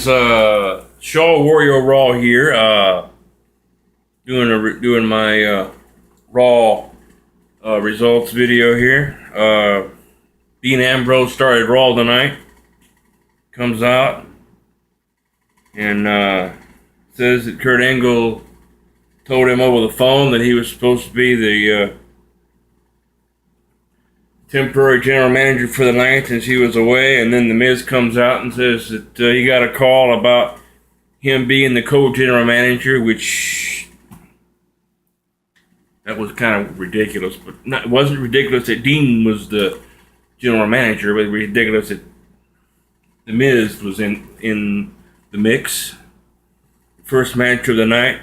Shaw Warrior Raw here. Doing my Raw results video here. Dean Ambrose started Raw tonight. Comes out and says that Kurt Angle told him over the phone that he was supposed to be the temporary general manager for the night since he was away, and then The Miz comes out and says that he got a call about him being the co-general manager, which that was kind of ridiculous. But it wasn't ridiculous that Dean was the general manager, but ridiculous that The Miz was in the mix. First match of the night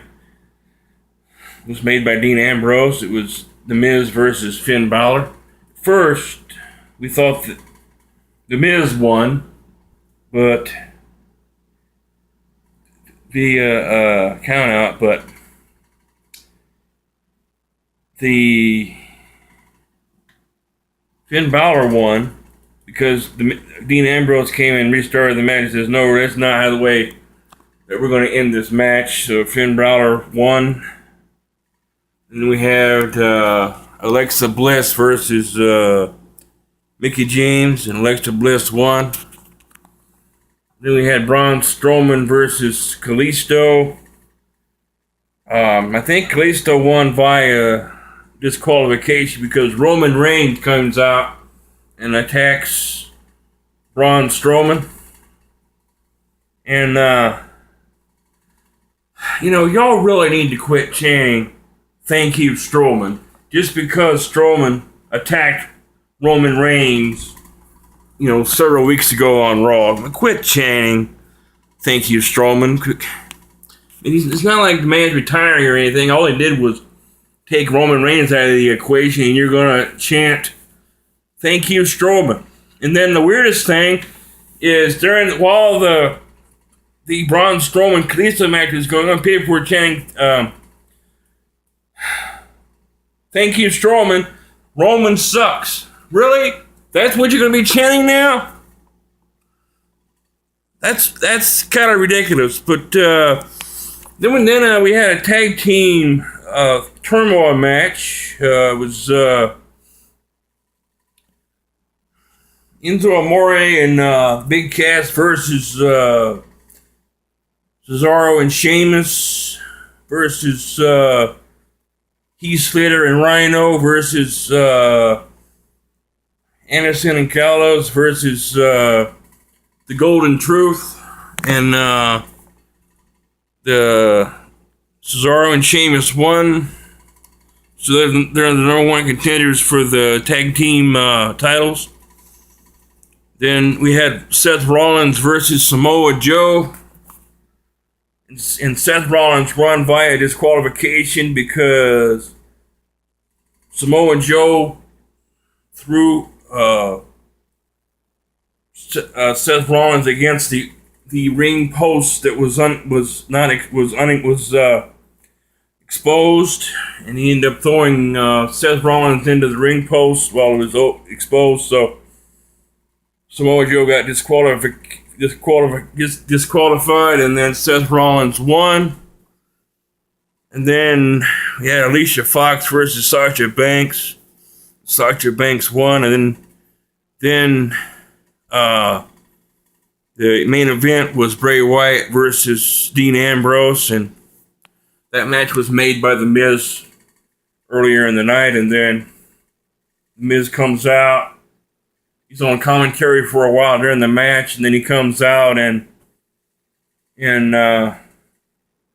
was made by Dean Ambrose. It was The Miz versus Finn Balor. First, we thought that The Miz won, but via count out, but the Finn Balor won because Dean Ambrose came and restarted the match and says, no, that's not how the way that we're going to end this match. So Finn Balor won. And then we had Alexa Bliss versus Mickie James, and Alexa Bliss won. Then we had Braun Strowman versus Kalisto. I think Kalisto won via disqualification because Roman Reigns comes out and attacks Braun Strowman. And, y'all really need to quit chanting, "Thank you, Strowman," just because Strowman attacked Roman Reigns, several weeks ago on Raw. Quit chanting, "Thank you, Strowman." It's not like the man's retiring or anything. All he did was take Roman Reigns out of the equation, and you're going to chant, "Thank you, Strowman." And then the weirdest thing is while the Braun Strowman Kalisto match was going on, people were chanting, "Thank you, Strowman. Roman sucks." Really? That's what you're going to be chanting now? That's kind of ridiculous. But then we had a tag team turmoil match. It was Enzo Amore and Big Cass versus Cesaro and Sheamus versus Heath Slater and Rhino versus Anderson and Gallows versus the Golden Truth, and the Cesaro and Sheamus won, so they're the number one contenders for the tag team titles. Then we had Seth Rollins versus Samoa Joe, and Seth Rollins won via disqualification because Samoa Joe threw Seth Rollins against the ring post that was exposed, and he ended up throwing Seth Rollins into the ring post while it was exposed. So Samoa Joe got disqualified, and then Seth Rollins won. And then we had Alicia Fox versus Sasha Banks. Sasha Banks won, and then the main event was Bray Wyatt versus Dean Ambrose, and that match was made by The Miz earlier in the night. And then The Miz comes out. He's on commentary for a while during the match, and then he comes out and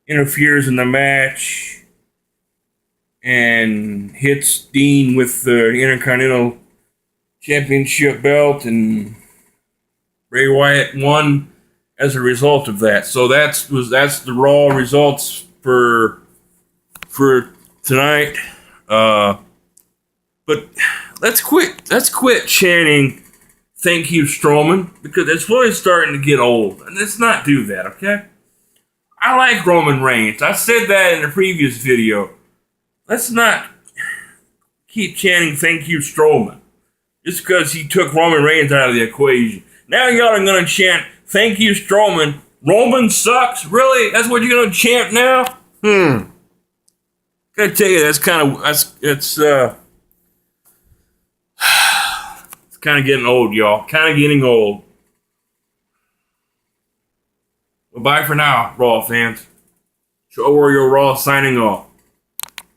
interferes in the match and hits Dean with the Intercontinental Championship belt, and Bray Wyatt won as a result of that. So that's the Raw results for tonight. But let's quit chanting, "Thank you, Strowman," because it's really starting to get old, and let's not do that, okay? I like Roman Reigns. I said that in a previous video. Let's not keep chanting, "Thank you, Strowman," just because he took Roman Reigns out of the equation. Now y'all are going to chant, "Thank you, Strowman. Roman sucks? Really? That's what you're gonna chant now? Gotta tell you, it's kind of getting old, y'all. Kind of getting old. Well, bye for now, Raw fans. Show Warrior Raw signing off.